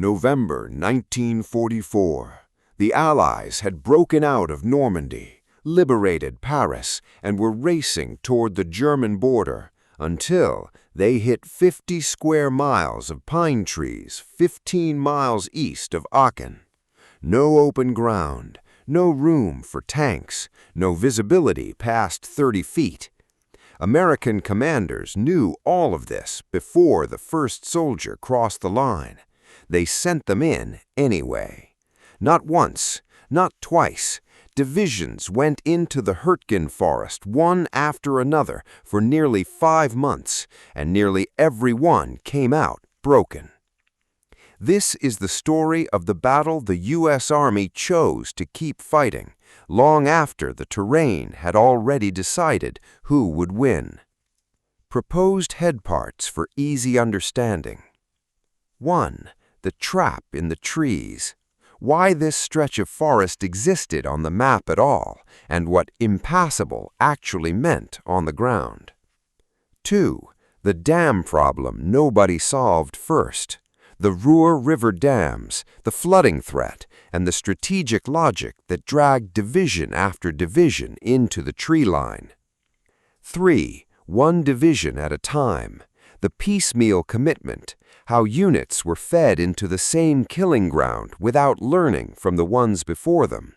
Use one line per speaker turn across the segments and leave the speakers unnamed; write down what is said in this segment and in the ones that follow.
November 1944. The Allies had broken out of Normandy, liberated Paris, and were racing toward the German border until they hit 50 square miles of pine trees 15 miles east of Aachen. No open ground, no room for tanks, no visibility past 30 feet. American commanders knew all of this before the first soldier crossed the line. They sent them in anyway. Not once, not twice. Divisions went into the Hurtgen Forest one after another for nearly 5 months, and nearly every one came out broken. This is the story of the battle the U.S. Army chose to keep fighting, long after the terrain had already decided who would win. Proposed head parts for easy understanding. 1. The trap in the trees. Why this stretch of forest existed on the map at all, and what impassable actually meant on the ground. 2. The dam problem nobody solved first. The Roer River dams, the flooding threat, and the strategic logic that dragged division after division into the tree line. 3. One division at a time. The piecemeal commitment, how units were fed into the same killing ground without learning from the ones before them.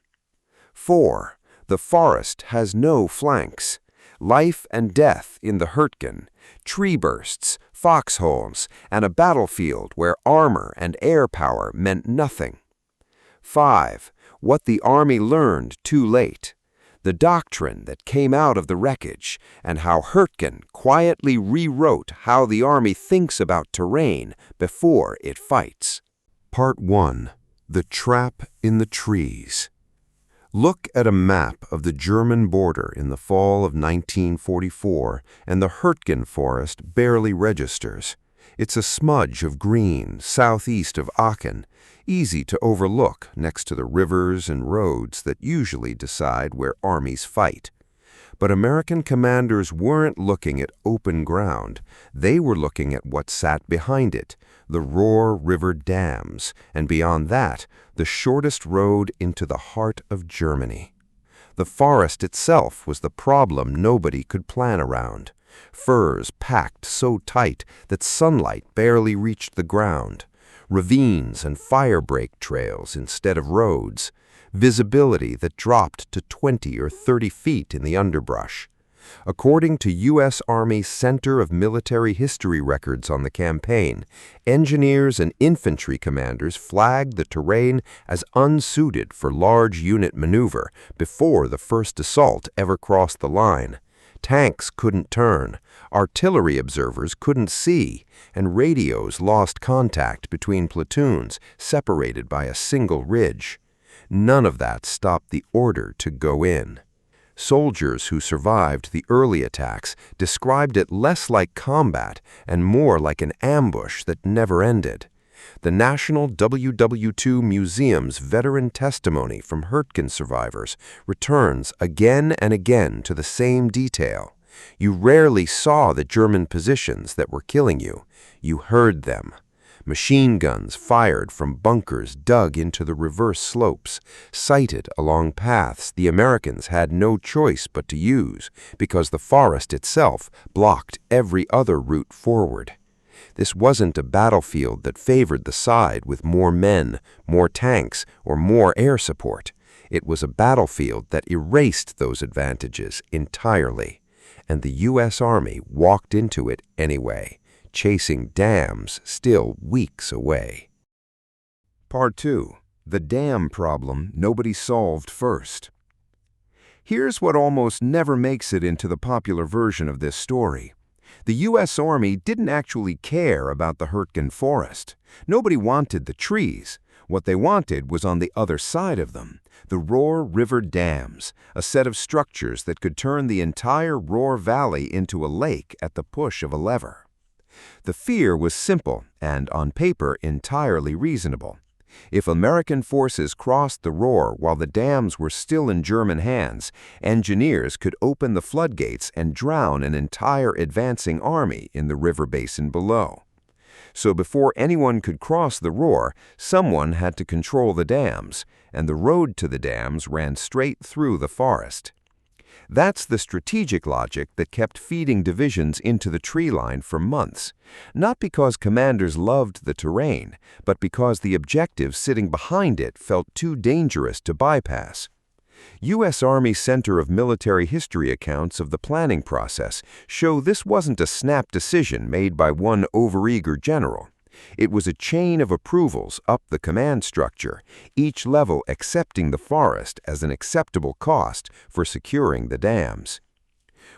4. The forest has no flanks. Life and death in the Hürtgen, tree bursts, foxholes, and a battlefield where armor and air power meant nothing. 5. What the Army learned too late. The doctrine that came out of the wreckage, and how Hürtgen quietly rewrote how the Army thinks about terrain before it fights. Part 1. The Trap in the Trees. Look at a map of the German border in the fall of 1944, and the Hurtgen Forest barely registers. It's a smudge of green southeast of Aachen, easy to overlook next to the rivers and roads that usually decide where armies fight. But American commanders weren't looking at open ground. They were looking at what sat behind it, the Roer River dams, and beyond that, the shortest road into the heart of Germany. The forest itself was the problem nobody could plan around. Firs packed so tight that sunlight barely reached the ground. Ravines and firebreak trails instead of roads. Visibility that dropped to 20 or 30 feet in the underbrush. According to U.S. Army Center of Military History records on the campaign, engineers and infantry commanders flagged the terrain as unsuited for large unit maneuver before the first assault ever crossed the line. Tanks couldn't turn, artillery observers couldn't see, and radios lost contact between platoons separated by a single ridge. None of that stopped the order to go in. Soldiers who survived the early attacks described it less like combat and more like an ambush that never ended. The National WWII Museum's veteran testimony from Hürtgen survivors returns again and again to the same detail. You rarely saw the German positions that were killing you. You heard them. Machine guns fired from bunkers dug into the reverse slopes, sighted along paths the Americans had no choice but to use because the forest itself blocked every other route forward. This wasn't a battlefield that favored the side with more men, more tanks, or more air support. It was a battlefield that erased those advantages entirely, and the U.S. Army walked into it anyway, chasing dams still weeks away. Part 2. The dam problem nobody solved first. Here's what almost never makes it into the popular version of this story. The U.S. Army didn't actually care about the Hürtgen Forest. Nobody wanted the trees. What they wanted was on the other side of them, the Roer River dams, a set of structures that could turn the entire Roer Valley into a lake at the push of a lever. The fear was simple and, on paper, entirely reasonable. If American forces crossed the Roer while the dams were still in German hands, engineers could open the floodgates and drown an entire advancing army in the river basin below. So before anyone could cross the Roer, someone had to control the dams, and the road to the dams ran straight through the forest. That's the strategic logic that kept feeding divisions into the tree line for months, not because commanders loved the terrain, but because the objectives sitting behind it felt too dangerous to bypass. U.S. Army Center of Military History accounts of the planning process show this wasn't a snap decision made by one overeager general. It was a chain of approvals up the command structure, each level accepting the forest as an acceptable cost for securing the dams.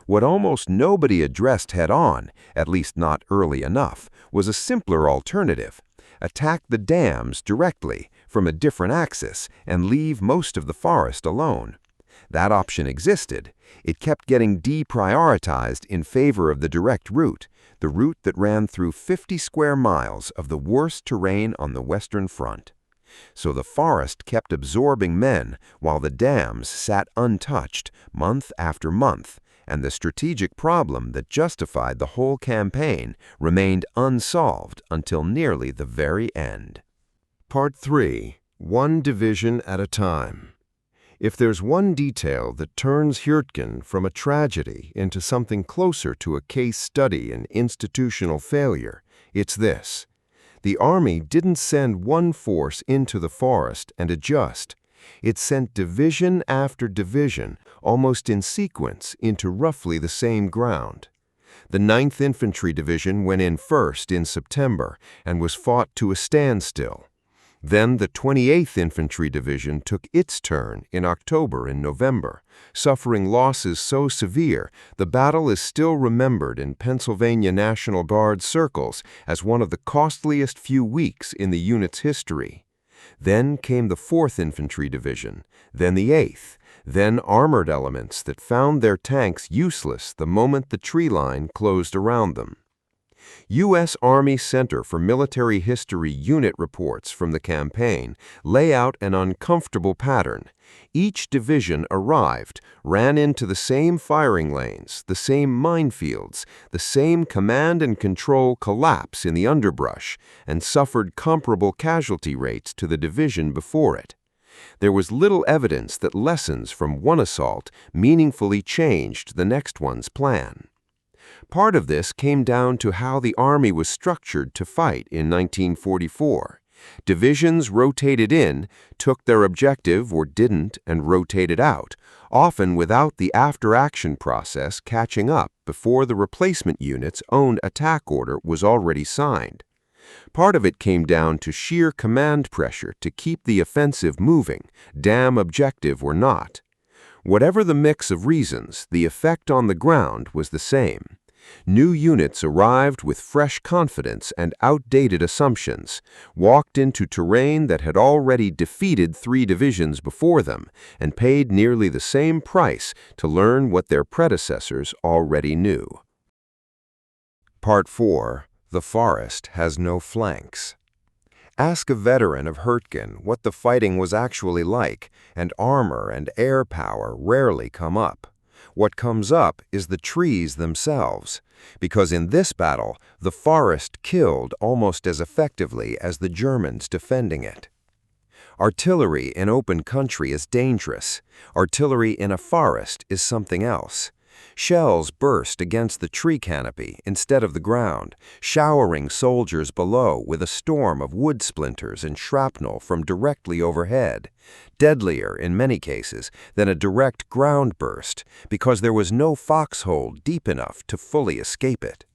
What almost nobody addressed head-on, at least not early enough, was a simpler alternative: attack the dams directly from a different axis and leave most of the forest alone. That option existed. It kept getting deprioritized in favor of the direct route, the route that ran through 50 square miles of the worst terrain on the Western Front. So the forest kept absorbing men while the dams sat untouched month after month, and the strategic problem that justified the whole campaign remained unsolved until nearly the very end. Part 3. One division at a time. If there's one detail that turns Hürtgen from a tragedy into something closer to a case study in institutional failure, it's this: the Army didn't send one force into the forest and adjust. It sent division after division, almost in sequence, into roughly the same ground. The 9th Infantry Division went in first in September and was fought to a standstill. Then the 28th Infantry Division took its turn in October and November, suffering losses so severe the battle is still remembered in Pennsylvania National Guard circles as one of the costliest few weeks in the unit's history. Then came the 4th Infantry Division, then the 8th, then armored elements that found their tanks useless the moment the tree line closed around them. U.S. Army Center for Military History unit reports from the campaign lay out an uncomfortable pattern. Each division arrived, ran into the same firing lanes, the same minefields, the same command and control collapse in the underbrush, and suffered comparable casualty rates to the division before it. There was little evidence that lessons from one assault meaningfully changed the next one's plan. Part of this came down to how the Army was structured to fight in 1944. Divisions rotated in, took their objective or didn't, and rotated out, often without the after-action process catching up before the replacement unit's own attack order was already signed. Part of it came down to sheer command pressure to keep the offensive moving, dam objective or not. Whatever the mix of reasons, the effect on the ground was the same. New units arrived with fresh confidence and outdated assumptions, walked into terrain that had already defeated 3 divisions before them, and paid nearly the same price to learn what their predecessors already knew. Part 4. The forest has no flanks. Ask a veteran of Hürtgen what the fighting was actually like, and armor and air power rarely come up. What comes up is the trees themselves, because in this battle, the forest killed almost as effectively as the Germans defending it. Artillery in open country is dangerous. Artillery in a forest is something else. Shells burst against the tree canopy instead of the ground, showering soldiers below with a storm of wood splinters and shrapnel from directly overhead, deadlier in many cases than a direct ground burst because there was no foxhole deep enough to fully escape it.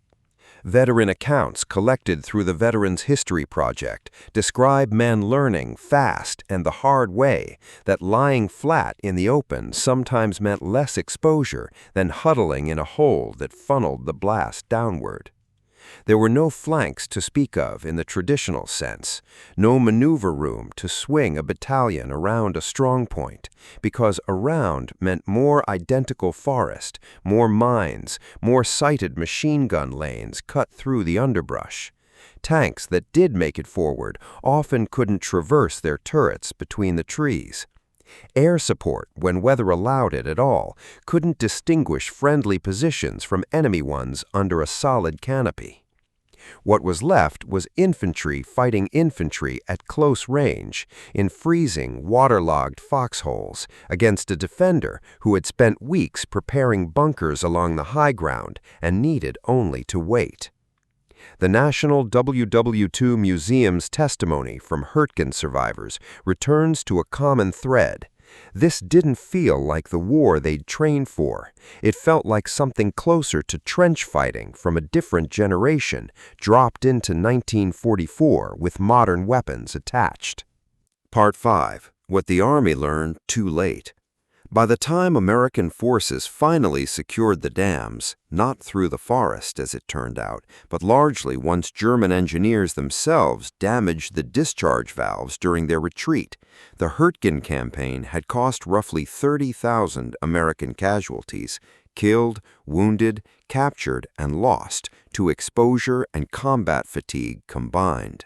Veteran accounts collected through the Veterans History Project describe men learning fast and the hard way that lying flat in the open sometimes meant less exposure than huddling in a hole that funneled the blast downward. There were no flanks to speak of in the traditional sense, no maneuver room to swing a battalion around a strong point, because around meant more identical forest, more mines, more sighted machine gun lanes cut through the underbrush. Tanks that did make it forward often couldn't traverse their turrets between the trees. Air support, when weather allowed it at all, couldn't distinguish friendly positions from enemy ones under a solid canopy.
What was left was infantry fighting infantry at close range, in freezing, waterlogged foxholes, against a defender who had spent weeks preparing bunkers along the high ground and needed only to wait. The National WWII Museum's testimony from Hürtgen survivors returns to a common thread. This didn't feel like the war they'd trained for. It felt like something closer to trench fighting from a different generation, dropped into 1944 with modern weapons attached.
Part 5. What the Army learned too late. By the time American forces finally secured the dams, not through the forest as it turned out, but largely once German engineers themselves damaged the discharge valves during their retreat, the Hürtgen campaign had cost roughly 30,000 American casualties, killed, wounded, captured, and lost to exposure and combat fatigue combined.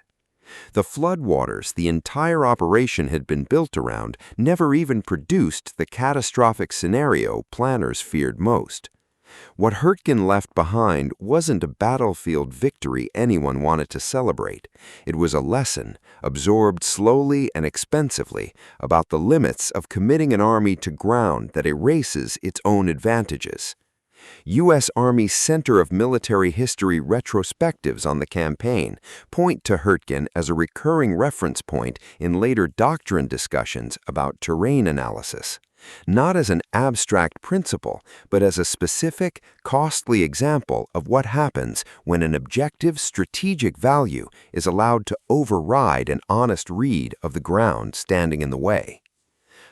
The floodwaters the entire operation had been built around never even produced the catastrophic scenario planners feared most. What Hürtgen left behind wasn't a battlefield victory anyone wanted to celebrate. It was a lesson, absorbed slowly and expensively, about the limits of committing an army to ground that erases its own advantages. U.S. Army Center of Military History retrospectives on the campaign point to Hürtgen as a recurring reference point in later doctrine discussions about terrain analysis, not as an abstract principle, but as a specific, costly example of what happens when an objective strategic value is allowed to override an honest read of the ground standing in the way.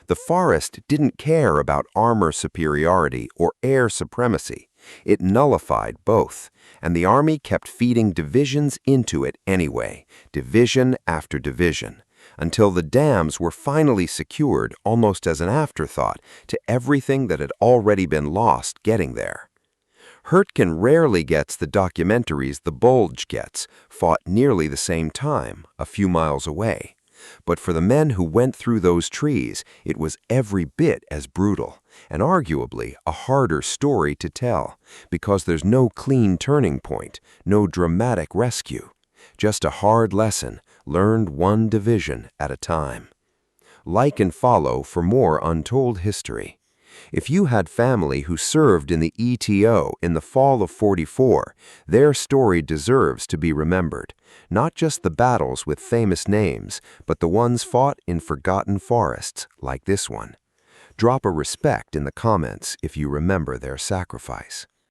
The forest didn't care about armor superiority or air supremacy. It nullified both, and the Army kept feeding divisions into it anyway, division after division, until the dams were finally secured almost as an afterthought to everything that had already been lost getting there. Hürtgen rarely gets the documentaries the Bulge gets, fought nearly the same time, a few miles away. But for the men who went through those trees, it was every bit as brutal, and arguably a harder story to tell, because there's no clean turning point, no dramatic rescue, just a hard lesson learned one division at a time. Like and follow for more untold history. If you had family who served in the ETO in the fall of '44, their story deserves to be remembered. Not just the battles with famous names, but the ones fought in forgotten forests like this one. Drop a respect in the comments if you remember their sacrifice.